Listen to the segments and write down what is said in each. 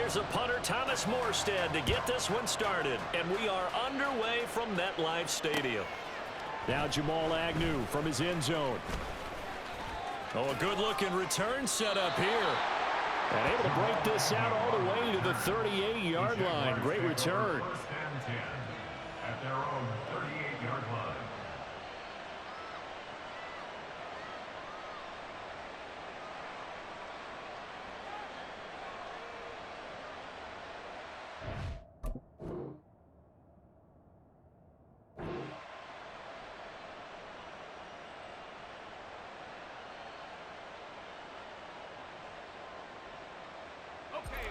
Here's a punter, Thomas Morstead, to get this one started. And we are underway from MetLife Stadium. Now Jamal Agnew from his end zone. Oh, a good-looking return set up here. And able to break this out all the way to the 38-yard line. Great return. First and 10 at their own 38-yard line.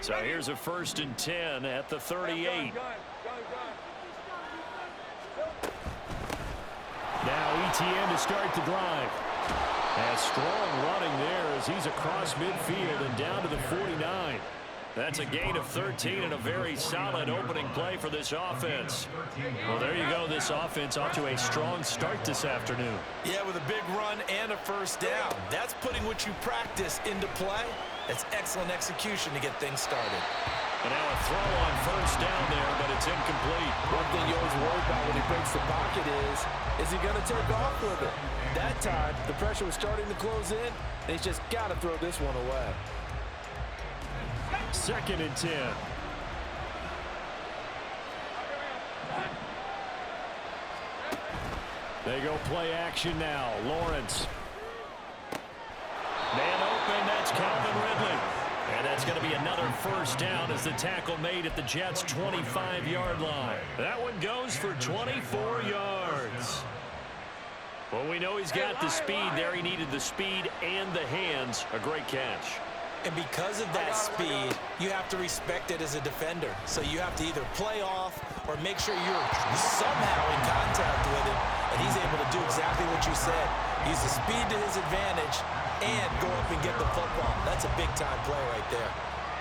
So here's a 1st and 10 at the 38. Now ETN to start the drive. And strong running there as he's across midfield and down to the 49. That's a gain of 13 and a very solid opening play for this offense. Well, there you go. This offense off to a strong start this afternoon. Yeah, with a big run and a first down. That's putting what you practice into play. That's excellent execution to get things started. And now a throw on 1st down there, but it's incomplete. One thing you always worry about when he breaks the pocket is he going to take off with it? That time, the pressure was starting to close in, and he's just got to throw this one away. 2nd and 10. They go play action now. Lawrence. Man open, that's Calvin Ridley. And that's going to be another 1st down as the tackle made at the Jets' 25-yard line. That one goes for 24 yards. Well, we know he's got the speed there. He needed the speed and the hands. A great catch. And because of that speed, you have to respect it as a defender. So you have to either play off or make sure you're somehow in contact with him, and he's able to do exactly what you said. Use the speed to his advantage and go up and get the football. That's a big-time play right there.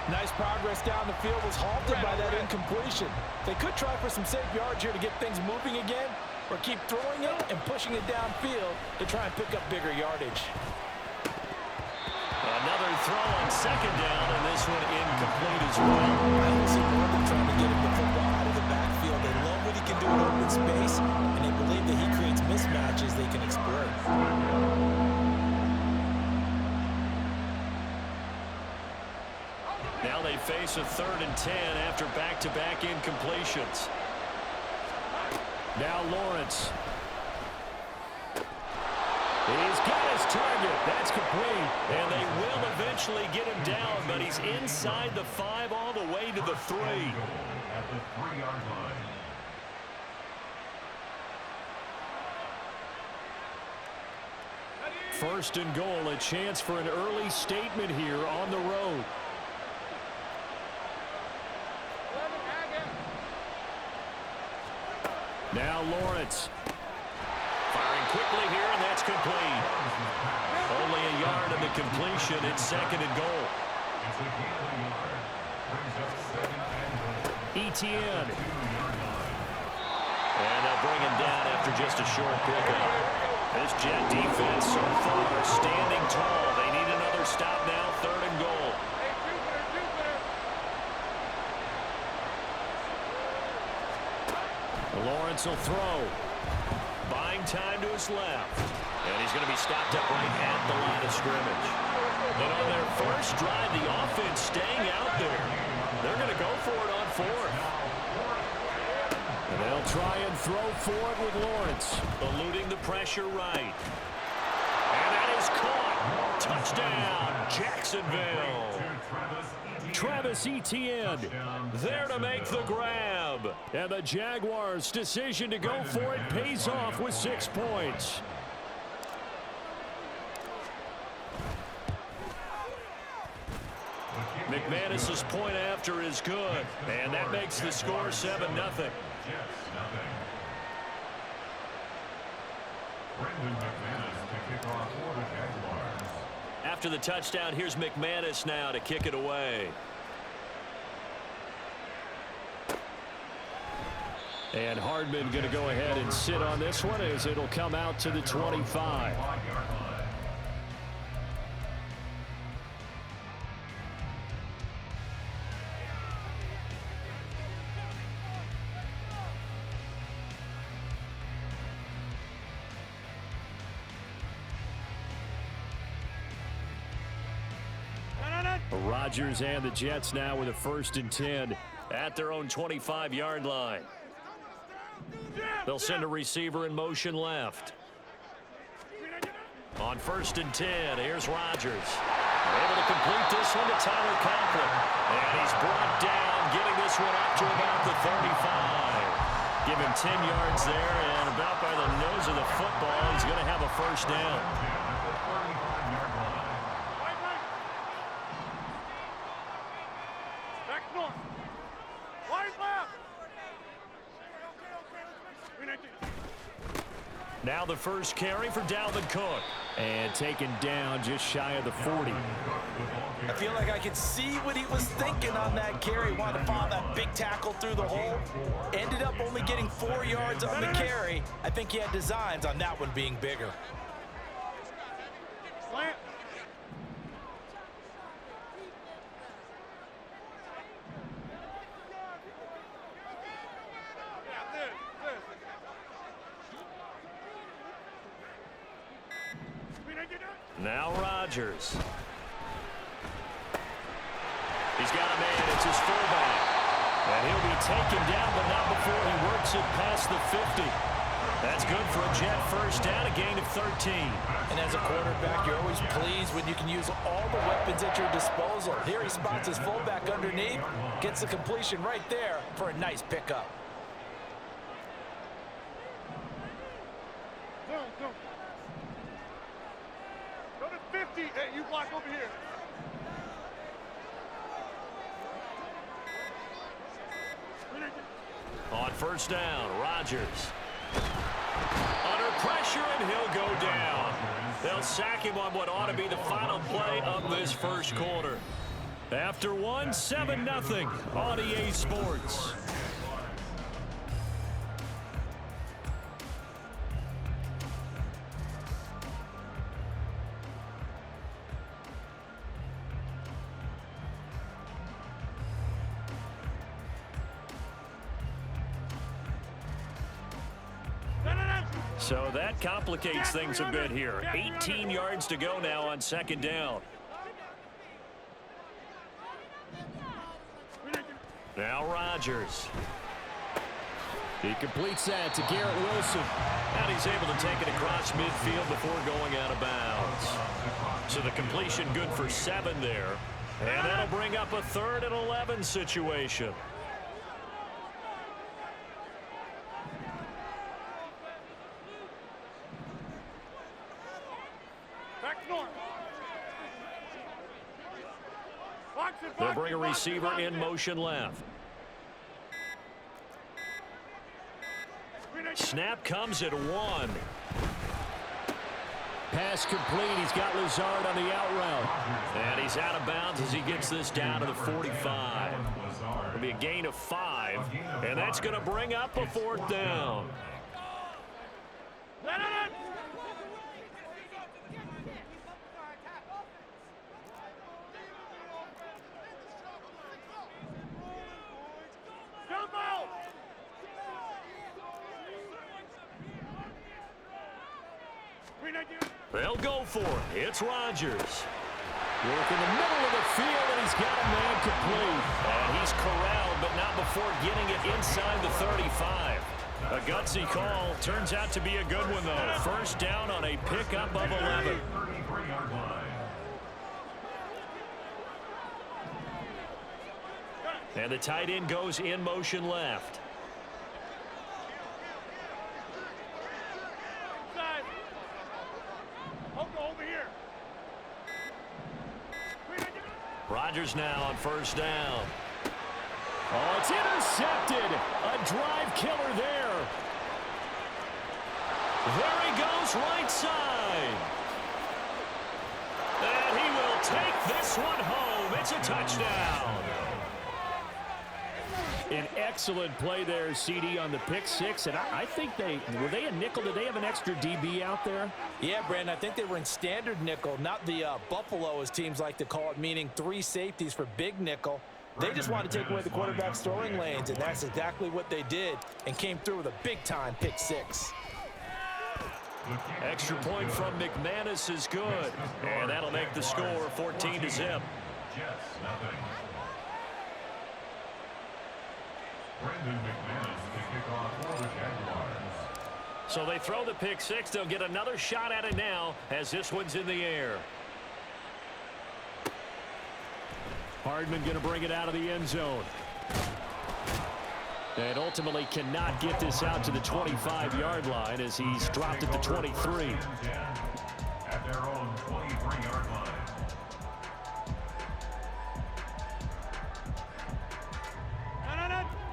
Nice progress down the field was halted by that incompletion. They could try for some safe yards here to get things moving again, or keep throwing it and pushing it downfield to try and pick up bigger yardage. Another throw on 2nd down, and this one incomplete as well. I don't see Norman trying to get him the football out of the backfield. They love what he can do in open space, and they believe that he creates mismatches they can exploit. Now they face a 3rd and 10 after back-to-back incompletions. Now Lawrence. He's got his target. That's complete. And they will eventually get him down, but he's inside the 5 all the way to the 3. At the 3-yard line. First and goal, a chance for an early statement here on the road. Now Lawrence. Firing quickly here, and that's complete. Only a yard in the completion. It's 2nd and goal. ETN. And they'll bring him down after just a short pickup. This Jet defense so far standing tall. They need another stop now, 3rd and goal. Lawrence will throw. Buying time to his left. And he's going to be stopped up right at the line of scrimmage. But on their first drive, the offense staying out there. They're going to go for it on 4th. And they'll try and throw for it with Lawrence. Eluding the pressure right. And that is caught. Touchdown, Jacksonville. Travis Etienne there to make the grab. And the Jaguars' decision to go for it pays off with 6 points. McManus's point after is good. And that makes the score 7-0. After the touchdown, here's McManus now to kick it away. And Hardman going to go ahead and sit on this one as it'll come out to the 25. Rodgers and the Jets now with a 1st and 10 at their own 25-yard line. They'll send a receiver in motion left. On 1st and 10, here's Rodgers. Able to complete this one to Tyler Conklin. And he's brought down, getting this one up to about the 35. Give him 10 yards there, and about by the nose of the football, he's going to have a 1st down. Now the first carry for Dalvin Cook. And taken down just shy of the 40. I feel like I could see what he was thinking on that carry. Wanted to follow that big tackle through the hole. Ended up only getting 4 yards on the carry. I think he had designs on that one being bigger. Now Rodgers. He's got a man. It's his fullback. And he'll be taken down, but not before he works it past the 50. That's good for a Jet 1st down, a gain of 13. And as a quarterback, you're always pleased when you can use all the weapons at your disposal. Here he spots his fullback underneath, gets the completion right there for a nice pickup. Go to 50. Hey, you block over here. On 1st down, Rodgers. Under pressure, and he'll go down. They'll sack him on what ought to be the final play of this 1st quarter. After one, 7-0 on EA Sports. So that complicates things a bit here. 18 yards to go now on 2nd down. Now Rodgers. He completes that to Garrett Wilson. And he's able to take it across midfield before going out of bounds. So the completion good for 7 there. And that'll bring up a 3rd and 11 situation. They'll bring a receiver in motion left. Snap comes at 1. Pass complete. He's got Lazard on the out route. And he's out of bounds as he gets this down to the 45. It'll be a gain of 5. And that's going to bring up a 4th down. They'll go for it. It's Rodgers. Work in the middle of the field, and he's got a man complete. And he's corralled, but not before getting it inside the 35. A gutsy call. Turns out to be a good one, though. 1st down on a pickup of 11. And the tight end goes in motion left. Rodgers now on 1st down. Oh, it's intercepted. A drive killer there. There he goes, right side. And he will take this one home. It's a touchdown. An excellent play there, CD, on the pick 6. And I think were they a nickel? Did they have an extra DB out there? Yeah, Brandon, I think they were in standard nickel, not the Buffalo, as teams like to call it, meaning 3 safeties for big nickel. They just wanted to take away the quarterback's throwing lanes, and that's exactly what they did, and came through with a big-time pick 6. Extra point from McManus is good. And that'll make the score 14-0. Jets, nothing. Brendan McManus to kick off for the Jaguars. So they throw the pick six. They'll get another shot at it now as this one's in the air. Hardman going to bring it out of the end zone. And ultimately cannot get this out to the 25-yard line as he's dropped at the 23. At their own 23-yard line.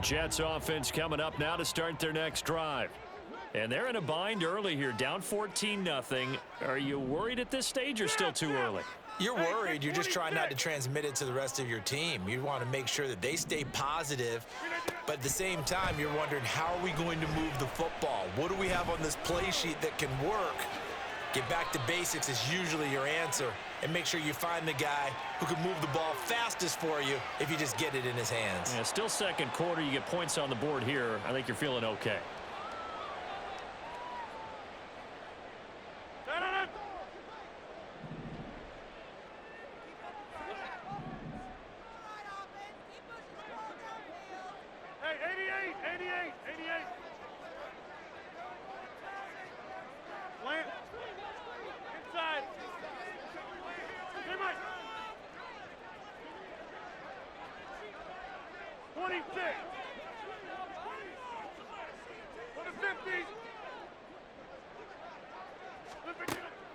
Jets offense coming up now to start their next drive. And they're in a bind early here, down 14-0. Are you worried at this stage or still too early? You're worried. You're just trying not to transmit it to the rest of your team. You want to make sure that they stay positive, but at the same time, you're wondering, how are we going to move the football? What do we have on this play sheet that can work? Get back to basics is usually your answer, and make sure you find the guy who can move the ball fastest for you if you just get it in his hands. Yeah, still second quarter. You get points on the board here. I think you're feeling okay.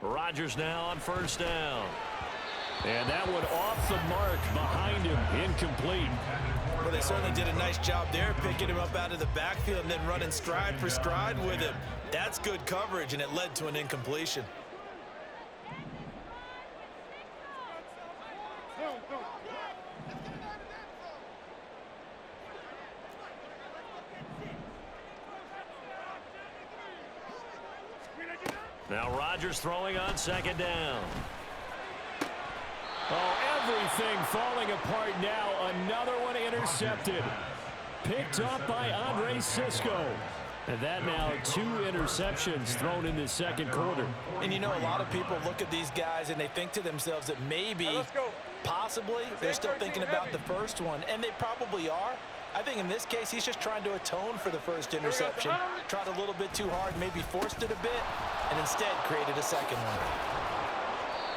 Rodgers now on first down. And that one off the mark behind him, incomplete. Well, they certainly did a nice job there, picking him up out of the backfield and then running stride for stride with him. That's good coverage, and it led to an incompletion. Now Rodgers throwing on second down. Oh, everything falling apart now. Another one intercepted. Picked up by Andre Sisco. And that now 2 interceptions thrown in the second quarter. And you know, a lot of people look at these guys and they think to themselves that maybe, possibly, they're still thinking about the first one. And they probably are. I think in this case, he's just trying to atone for the first interception. Tried a little bit too hard, maybe forced it a bit, and instead created a second one.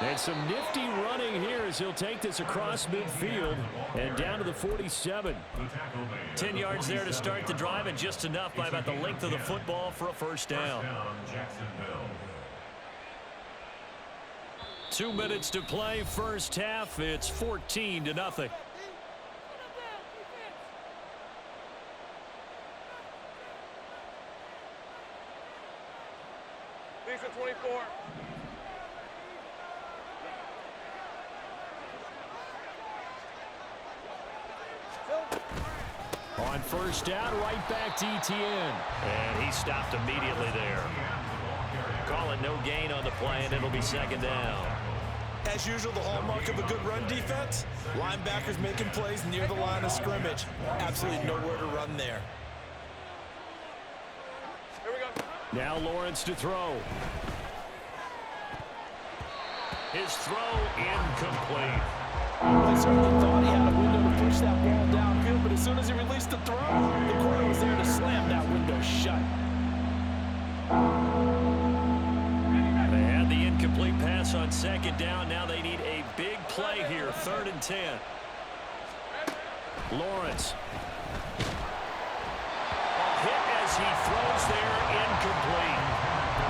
And some nifty running here as he'll take this across midfield and down to the 47. 10 yards there to start the drive, and just enough by about the length of the football for a first down. 2 minutes to play, first half. It's 14-0. Lisa 24. On first down, right back to Etienne. And he stopped immediately there. Call it no gain on the play, and it'll be second down. As usual, the hallmark of a good run defense, linebackers making plays near the line of scrimmage. Absolutely nowhere to run there. Here we go. Now Lawrence to throw. His throw incomplete. I certainly thought he had a window to push that ball downfield, but as soon as he released the throw, the corner was there to slam that window shut. They had the incomplete pass on second down. Now they need a big play here, 3rd and 10. Lawrence. A hit as he throws there, incomplete.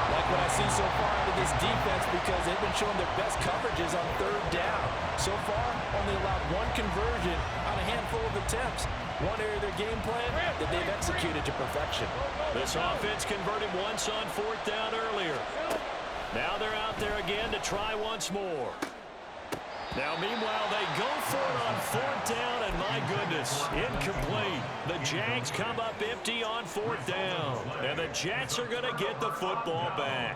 Like what I've seen so far out of this defense, because they've been showing their best coverages on 3rd down. So far, only allowed 1 conversion on a handful of attempts. One area of their game plan that they've executed to perfection. This offense converted once on 4th down earlier. Now they're out there again to try once more. Now, meanwhile, they go for it on 4th down, and my goodness, incomplete. The Jags come up empty on 4th down, and the Jets are going to get the football back.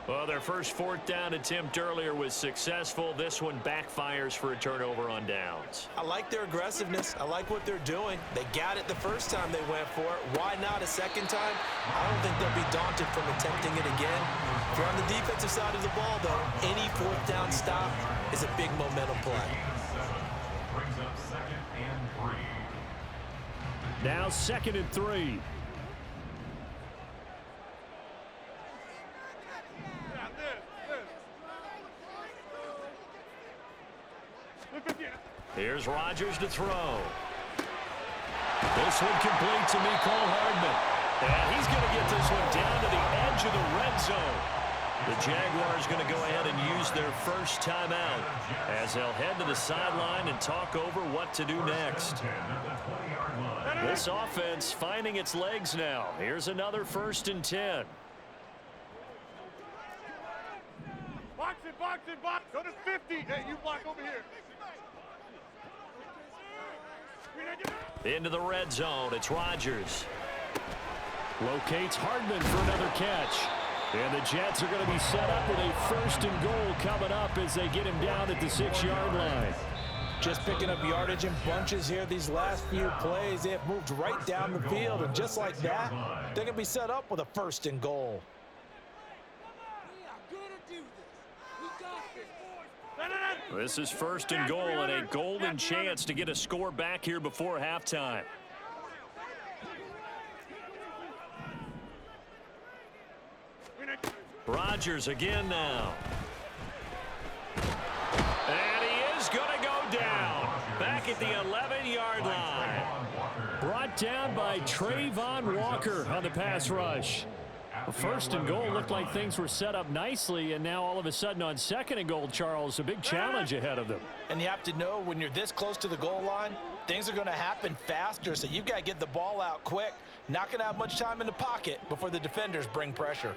Well, their first 4th down attempt earlier was successful. This one backfires for a turnover on downs. I like their aggressiveness. I like what they're doing. They got it the first time they went for it. Why not a second time? I don't think they'll be daunted from attempting it again. If you're on the defensive side of the ball, though, any 4th down stop is a big momentum play. brings up 2nd and 3. Now 2nd and 3. Here's Rodgers to throw. This one complete to Mecole Hardman. And he's going to get this one down to the edge of the red zone. The Jaguars going to go ahead and use their first timeout as they'll head to the sideline and talk over what to do next. This offense finding its legs now. Here's another 1st and 10. Box it, box it, box. Go to 50. Hey, you block over here. Into the red zone. It's Rodgers. Locates Hardman for another catch. And the Jets are going to be set up with a 1st and goal coming up as they get him down at the 6-yard line. Just picking up yardage in bunches here these last few plays. They have moved right down the field, and just like that, they're going to be set up with a 1st and goal. This is 1st and goal and a golden chance to get a score back here before halftime. Rodgers again now. And he is going to go down. Back at the 11-yard line. Brought down by Trayvon Walker on the pass rush. 1st and goal looked like things were set up nicely, and now all of a sudden on 2nd and goal, Charles, a big challenge ahead of them. And you have to know when you're this close to the goal line, things are going to happen faster, so you've got to get the ball out quick. Not going to have much time in the pocket before the defenders bring pressure.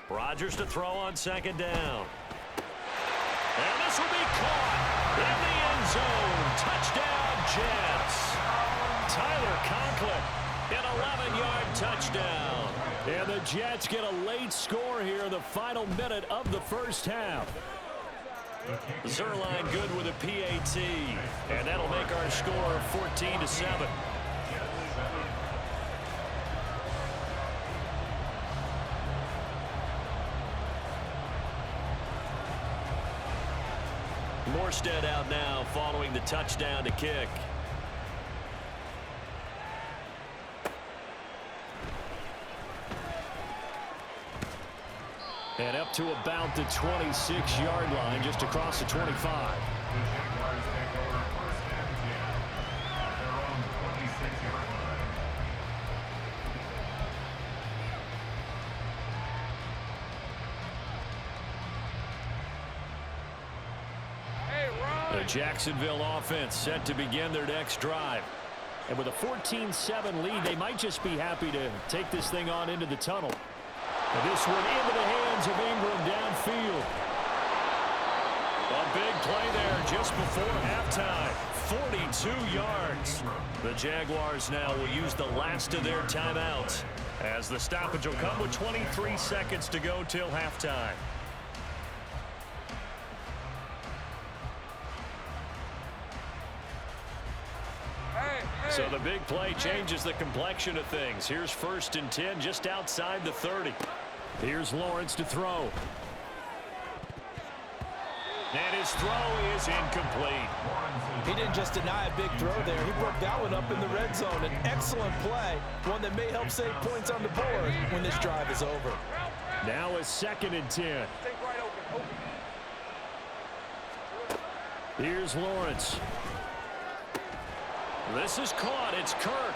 Rodgers to throw on 2nd down. And this will be caught in the end zone. Touchdown, Jets. Tyler Conklin, an 11-yard touchdown. And the Jets get a late score here in the final minute of the first half. Zerline good with a PAT. And that'll make our score 14-7. Morstead out now following the touchdown to kick. And up to about the 26-yard line, just across the 25. The Jaguars take over 1st and 10 at their own 26-yard line. The Jacksonville offense set to begin their next drive. And with a 14-7 lead, they might just be happy to take this thing on into the tunnel. And this one into the hands of Ingram downfield. A big play there just before halftime. 42 yards. The Jaguars now will use the last of their timeouts, as the stoppage will come with 23 seconds to go till halftime. So the big play changes the complexion of things. Here's 1st and 10 just outside the 30. Here's Lawrence to throw. And his throw is incomplete. He didn't just deny a big throw there. He broke that one up in the red zone. An excellent play, one that may help save points on the board when this drive is over. Now a 2nd and 10. Here's Lawrence. This is caught. It's Kirk.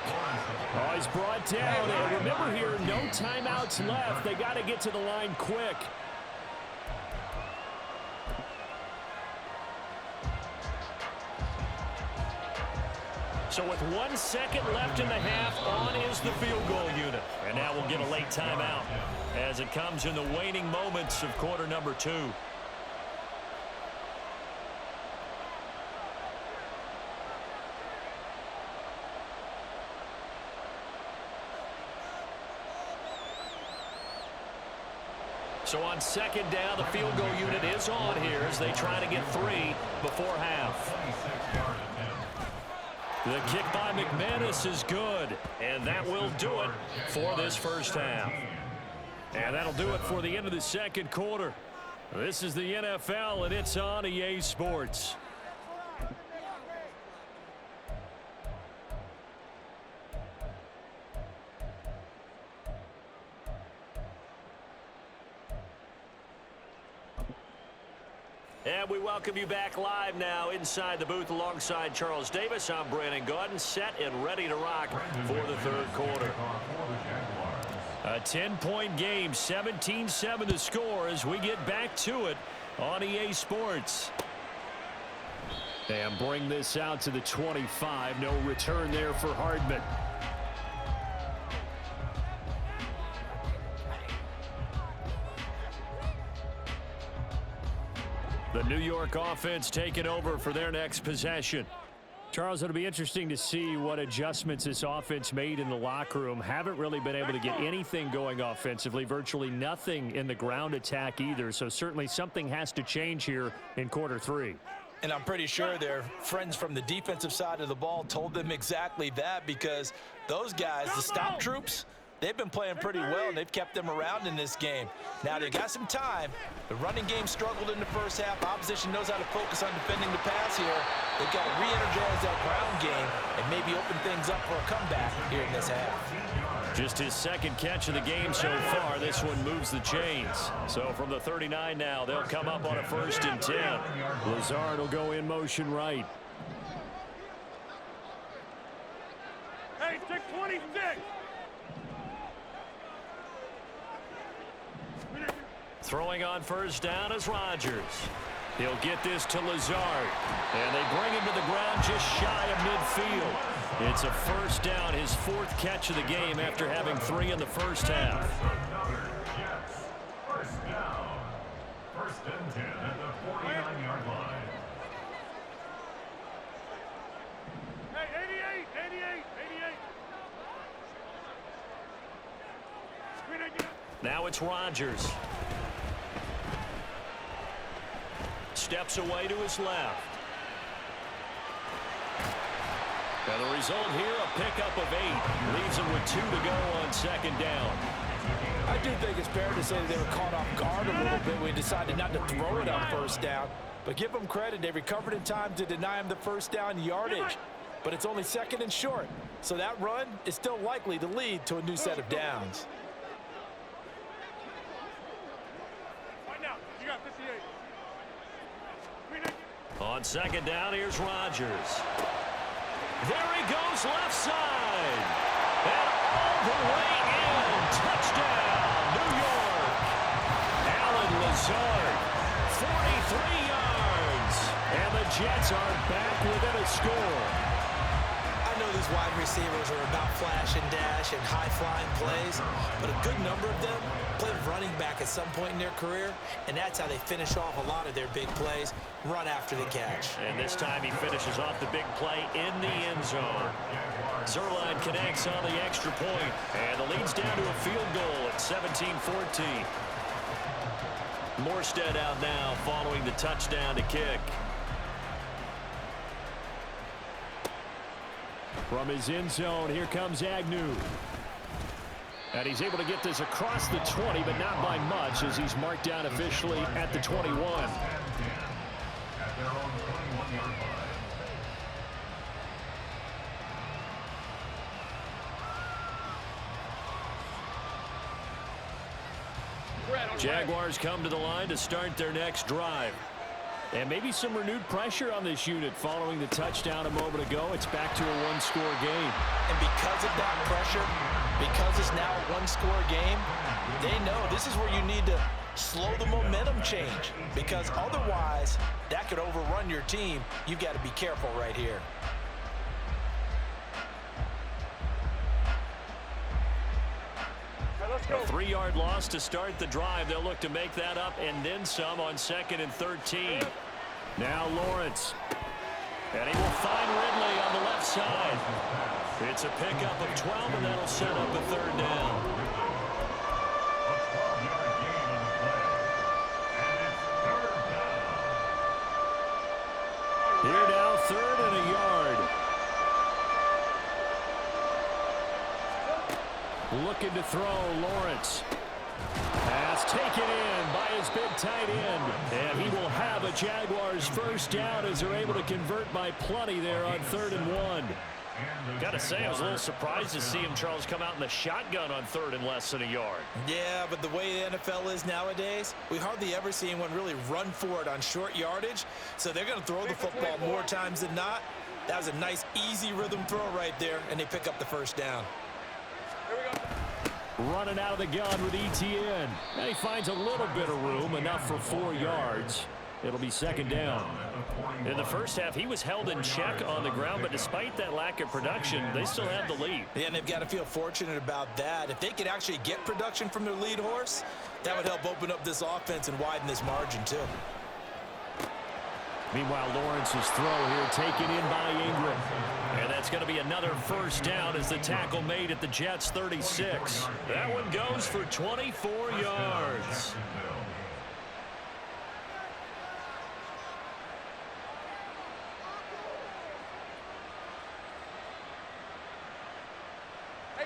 Oh, he's brought down. And remember here, no timeouts left. They got to get to the line quick. So with 1 second left in the half, on is the field goal unit. And now we'll get a late timeout as it comes in the waning moments of quarter number 2. So on 2nd down, the field goal unit is on here as they try to get 3 before half. The kick by McManus is good, and that will do it for this first half. And that'll do it for the end of the second quarter. This is the NFL, and it's on EA Sports. And we welcome you back live now inside the booth alongside Charles Davis. I'm Brandon Gaudin, set and ready to rock for the third quarter. A 10-point game, 17-7 the score as we get back to it on EA Sports. And bring this out to the 25. No return there for Hardman. The New York offense taking over for their next possession. Charles, it'll be interesting to see what adjustments this offense made in the locker room. Haven't really been able to get anything going offensively, virtually nothing in the ground attack either. So certainly something has to change here in quarter three. And I'm pretty sure their friends from the defensive side of the ball told them exactly that, because those guys, the stop troops, they've been playing pretty well, and they've kept them around in this game. Now, they got some time. The running game struggled in the first half. Opposition knows how to focus on defending the pass here. They've got to re-energize that ground game and maybe open things up for a comeback here in this half. Just his second catch of the game so far. This one moves the chains. So from the 39 now, they'll come up on a 1st and 10. Lazard will go in motion right. Hey, 626. Throwing on 1st down is Rodgers. He'll get this to Lazard. And they bring him to the ground just shy of midfield. It's a 1st down, his 4th catch of the game after having 3 in the first half. Jets. 1st down. 1st and 10 at the 49-yard line. Hey, 88. Now it's Rodgers. Steps away to his left. And the result here, a pickup of 8. Leaves him with 2 to go on 2nd down. I do think it's fair to say that they were caught off guard a little bit when we decided not to throw it on 1st down. But give them credit. They recovered in time to deny him the 1st down yardage. But it's only 2nd and short. So that run is still likely to lead to a new set of downs. Right now, you got 58. On 2nd down, here's Rodgers. There he goes, left side. And all the way in. Touchdown, New York. Alan Lazard, 43 yards. And the Jets are back within a score. I know these wide receivers are about flash and dash and high-flying plays, but a good number of them played running back at some point in their career, and that's how they finish off a lot of their big plays, run after the catch. And this time he finishes off the big play in the end zone. Zerline connects on the extra point, and the lead's down to a field goal at 17-14. Morstead out now following the touchdown to kick. From his end zone, here comes Agnew. And he's able to get this across the 20, but not by much, as he's marked down officially at the 21. At their own 21-yard line. Jaguars come to the line to start their next drive. And maybe some renewed pressure on this unit following the touchdown a moment ago. It's back to a one-score game. And because of that pressure, because it's now a one-score game, they know this is where you need to slow the momentum change, because otherwise that could overrun your team. You've got to be careful right here. A 3-yard loss to start the drive. They'll look to make that up and then some on 2nd and 13. Now Lawrence. And he will find Ridley on the left side. It's a pickup of 12, and that'll set up a 3rd down. Here now, 3rd and a yard. Looking to throw, Lawrence. Pass taken in by his big tight end. And he will have a Jaguars 1st down as they're able to convert by plenty there on 3rd and 1. Gotta say, I was a little surprised to see him, Charles, come out in the shotgun on third and less than a yard. Yeah, but the way the NFL is nowadays, we hardly ever see anyone really run for it on short yardage. So they're going to throw the football more times than not. That was a nice, easy rhythm throw right there, and they pick up the first down. Here we go. Running out of the gun with ETN. And he finds a little bit of room, enough for 4 yards. It'll be second down. In the first half, he was held in check on the ground, but despite that lack of production, they still have the lead. Yeah, and they've got to feel fortunate about that. If they could actually get production from their lead horse, that would help open up this offense and widen this margin, too. Meanwhile, Lawrence's throw here taken in by Ingram. And that's going to be another first down as the tackle made at the Jets' 36. That one goes for 24 yards.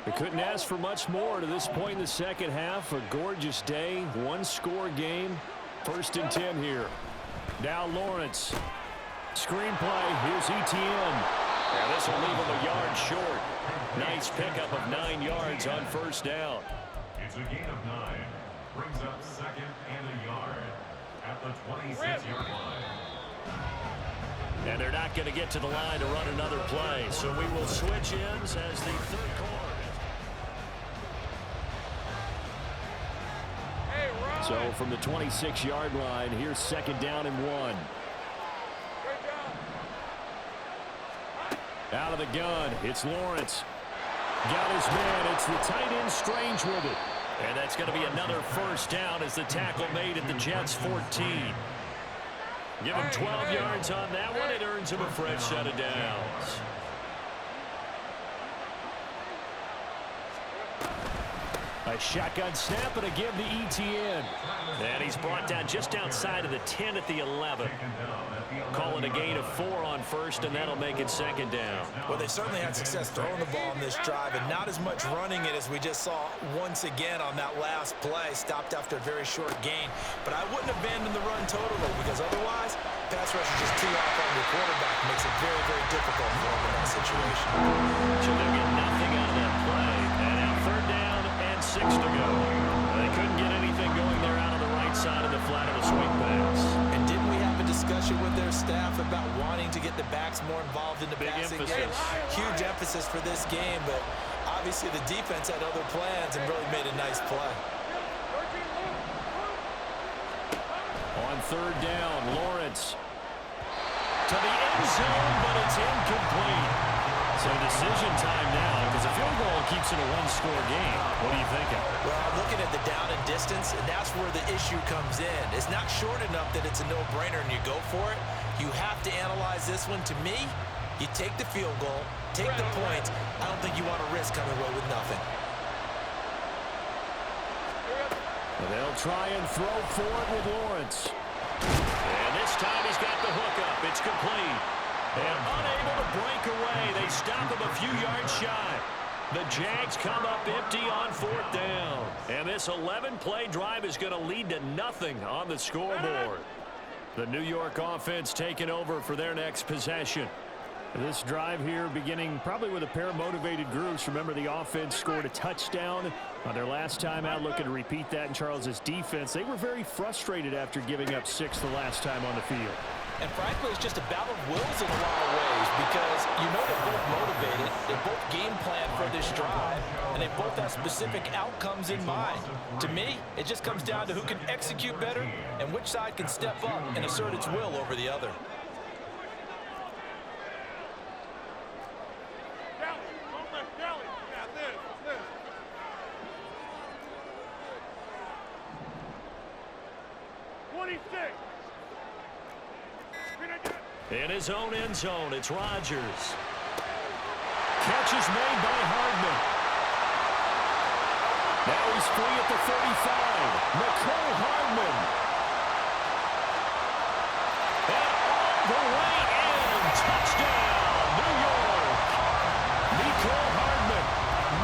They couldn't ask for much more to this point in the second half. A gorgeous day, one-score game. First and 10 here. Now Lawrence. Screenplay. Here's ETN. And this will leave him a yard short. Nice pickup of 9 yards on first down. It's a gain of 9. Brings up second and a yard at the 26-yard line. And they're not going to get to the line to run another play. So we will switch ends as the third quarter. So from the 26-yard line, here's second down and 1. Out of the gun, it's Lawrence. Got his man, it's the tight end Strange with it. And that's going to be another first down as the tackle made at the Jets' 14. Give him 12 yards on that one. It earns him a fresh set of downs. A shotgun snap and a give to ETN. And he's brought down just outside of the 10 at the 11. Calling a gain of 4 on first, and that'll make it second down. Well, they certainly had success throwing the ball in this drive, and not as much running it as we just saw once again on that last play. Stopped after a very short gain. But I wouldn't abandon the run totally, because otherwise, pass rush is just too off on your quarterback. Makes it very, very difficult for him in that situation. So they'll get nothing out of that play. And now third down and 6 to go. They couldn't get anything going there out on the right side of the flat of the swing pass. And didn't we have a discussion with their staff about wanting to get the backs more involved in the passing game? Huge emphasis for this game, but obviously the defense had other plans and really made a nice play. On third down, Lawrence to the end zone, but it's incomplete. So decision time now, because a field goal keeps it a one-score game. What are you thinking? Well, I'm looking at the down and distance, and that's where the issue comes in. It's not short enough that it's a no-brainer and you go for it. You have to analyze this one. To me, you take the field goal, take the points. I don't think you want to risk coming away with nothing. They'll try and throw forward with Lawrence. And this time he's got the hook up. It's complete. And unable to break away. They stop him a few yards shy. The Jags come up empty on fourth down. And this 11-play drive is going to lead to nothing on the scoreboard. The New York offense taking over for their next possession. This drive here beginning probably with a pair of motivated groups. Remember, the offense scored a touchdown on their last time out, looking to repeat that in Charles's defense. They were very frustrated after giving up 6 the last time on the field. And frankly, it's just a battle of wills in a lot of ways, because you know they're both motivated, they both game plan for this drive, and they both have specific outcomes in mind. To me, it just comes down to who can execute better and which side can step up and assert its will over the other. In his own end zone, it's Rodgers. Catch is made by Hardman. Now he's free at the 35. Nicole Hardman. And all the way in. Touchdown, New York. Nicole Hardman,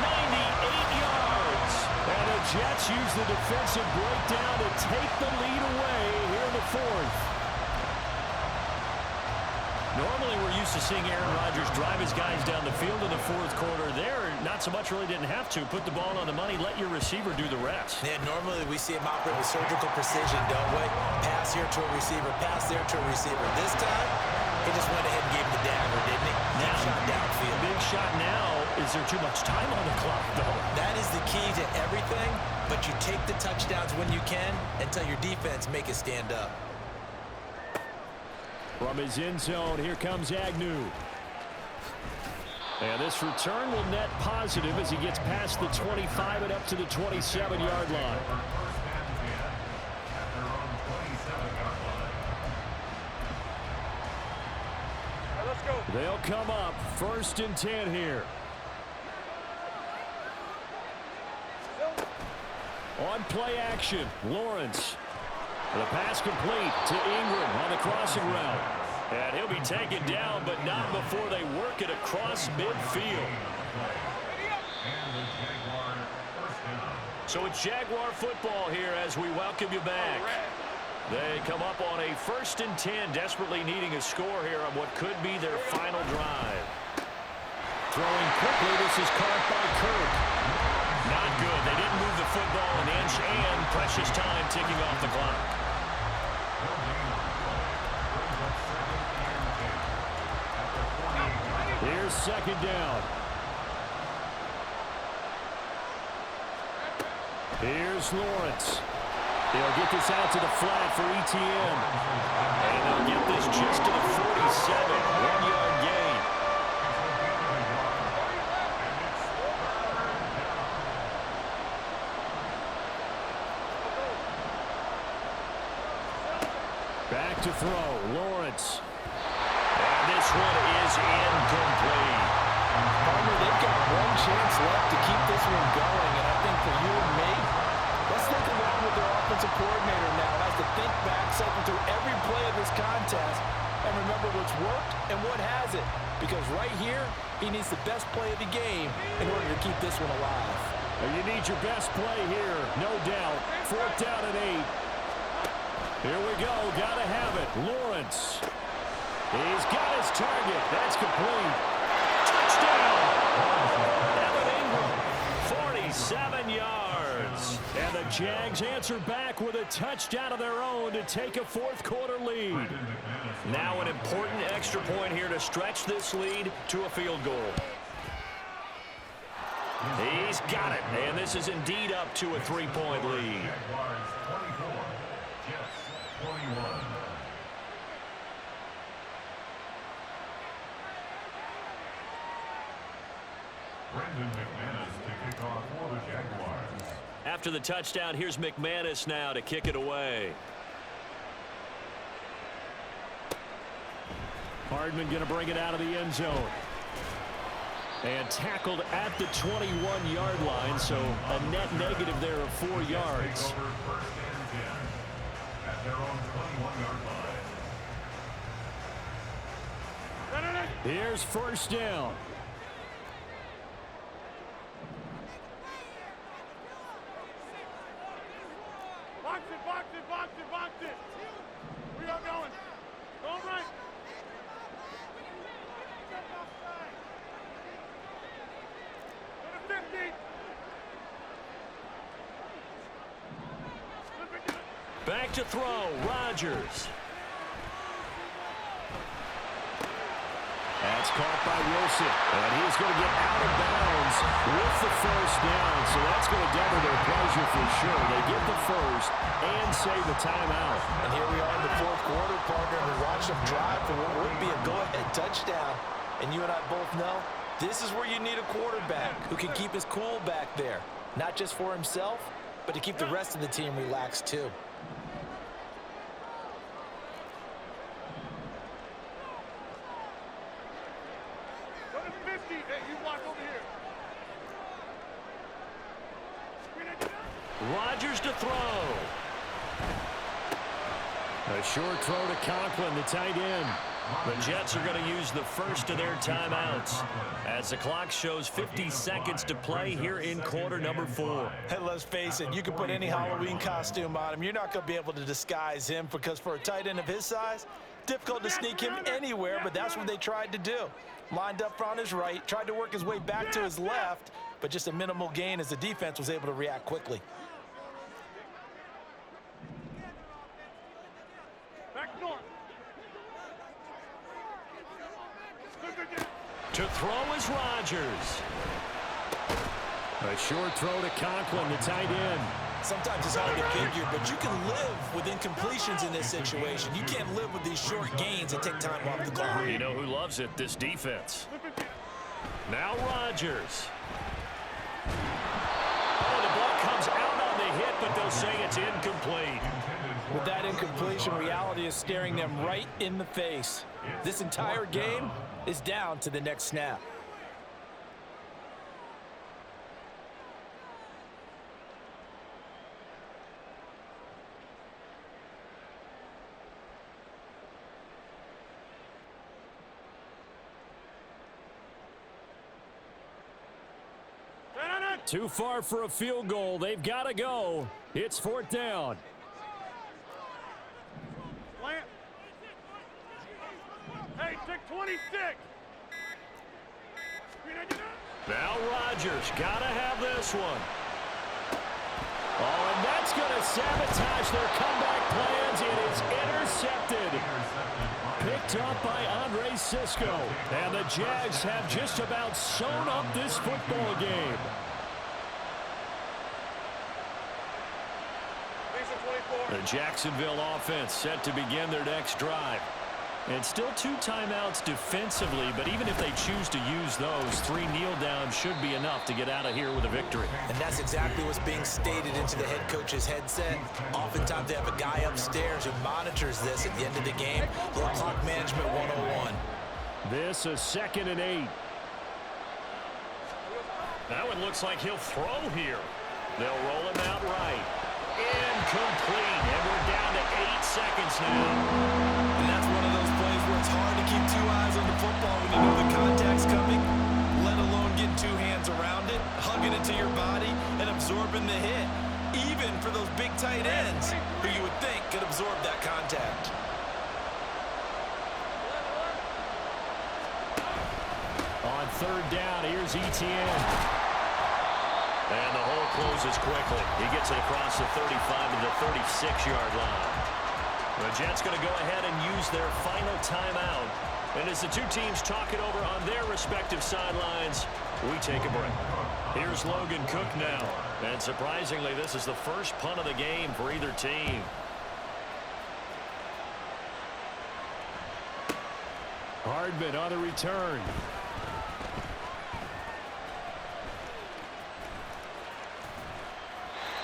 98 yards. And the Jets use the defensive breakdown to take the lead away here in the fourth. Normally we're used used to seeing Aaron Rodgers drive his guys down the field in the fourth quarter. There, not so much really didn't have to. Put the ball on the money, let your receiver do the rest. Yeah, normally we see him operate with surgical precision, don't we? Pass here to a receiver, pass there to a receiver. This time, he just went ahead and gave him the dagger, didn't he? Deep shot downfield. Big shot now. Is there too much time on the clock, though? That is the key to everything, but you take the touchdowns when you can and tell your defense make it stand up. From his end zone, here comes Agnew. And this return will net positive as he gets past the 25 and up to the 27-yard line. Let's go. They'll come up 1st and 10 here. On play action, Lawrence. The pass complete to Ingram on the crossing route. And he'll be taken down, but not before they work it across midfield. So it's Jaguar football here as we welcome you back. They come up on a 1st and 10, desperately needing a score here on what could be their final drive. Throwing quickly, this is caught by Kirk. Not good. They didn't move the football an inch, and precious time ticking off the clock. Here's 2nd down. Here's Lawrence. They'll get this out to the flat for ETN. And they'll get this just to the 47. 1-yard gain. Back to throw. Lawrence. And this one is incomplete. Partner, they've got one chance left to keep this one going, and I think for you and me, let's think along with their offensive coordinator now as to think back, cycle through every play of this contest, and remember what's worked and what hasn't. Because right here, he needs the best play of the game in order to keep this one alive. Well, you need your best play here, no doubt. 4th down and 8. Here we go, gotta have it. Lawrence. He's got his target. That's complete. Touchdown! Evan Ingram, 47 yards. And the Jags answer back with a touchdown of their own to take a 4th quarter lead. Now an important extra point here to stretch this lead to a field goal. He's got it, and this is indeed up to a 3-point lead. After the touchdown, here's McManus now to kick it away. Hardman going to bring it out of the end zone. And tackled at the 21-yard line, so a net negative there of 4 yards. Here's 1st down. Box it, box it, box it, box it. We are going. Go right. Go to 50. Back to throw, Rodgers. That's caught by Wilson, and he's going to get out of bounds with the 1st down, so that's going to double their pleasure for sure. They get the 1st and save the timeout. And here we are in the 4th quarter, partner, and we watch them drive for what would be a go-ahead touchdown. And you and I both know this is where you need a quarterback who can keep his cool back there, not just for himself, but to keep the rest of the team relaxed too. Rodgers to throw. A short throw to Conklin, the tight end. The Jets are going to use the 1st of their timeouts as the clock shows 50 seconds to play here in quarter number 4. Hey, let's face it, you can put any Halloween costume on him. You're not going to be able to disguise him because for a tight end of his size, difficult to sneak him anywhere, but that's what they tried to do. Lined up on his right, tried to work his way back to his left, but just a minimal gain as the defense was able to react quickly. Back north. To throw is Rodgers. A short throw to Conklin, the tight end. Sometimes it's hard to figure, but you can live with incompletions in this situation. You can't live with these short gains that take time off the clock. You know who loves it? This defense. Now Rodgers. Oh, the ball comes out on the hit, but they'll say it's incomplete. With that incompletion, reality is staring them right in the face. This entire game is down to the next snap. Too far for a field goal. They've got to go. It's 4th down. Plant. Hey, take 26. Now Rodgers got to have this one. Oh, and that's going to sabotage their comeback plans. It is intercepted. Picked up by Andre Sisco. And the Jags have just about sewn up this football game. The Jacksonville offense set to begin their next drive. And still 2 timeouts defensively, but even if they choose to use those, 3 kneel downs should be enough to get out of here with a victory. And that's exactly what's being stated into the head coach's headset. Oftentimes they have a guy upstairs who monitors this at the end of the game. Little clock management 101. This is 2nd and 8. That one looks like he'll throw here. They'll roll him out right. Incomplete, and we're down to 8 seconds now. And that's one of those plays where it's hard to keep 2 eyes on the football when you know the contact's coming, let alone getting 2 hands around it, hugging it to your body, and absorbing the hit, even for those big tight ends who you would think could absorb that contact. On 3rd down, here's Etienne. And the hole closes quickly. He gets it across the 35 to the 36-yard line. The Jets going to go ahead and use their final timeout. And as the 2 teams talk it over on their respective sidelines, we take a break. Here's Logan Cook now. And surprisingly, this is the first punt of the game for either team. Hardman on the return.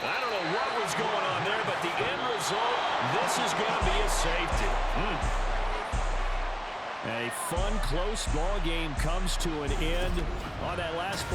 I don't know what was going on there, but the end result, this is going to be a safety. A fun, close ball game comes to an end on that last play.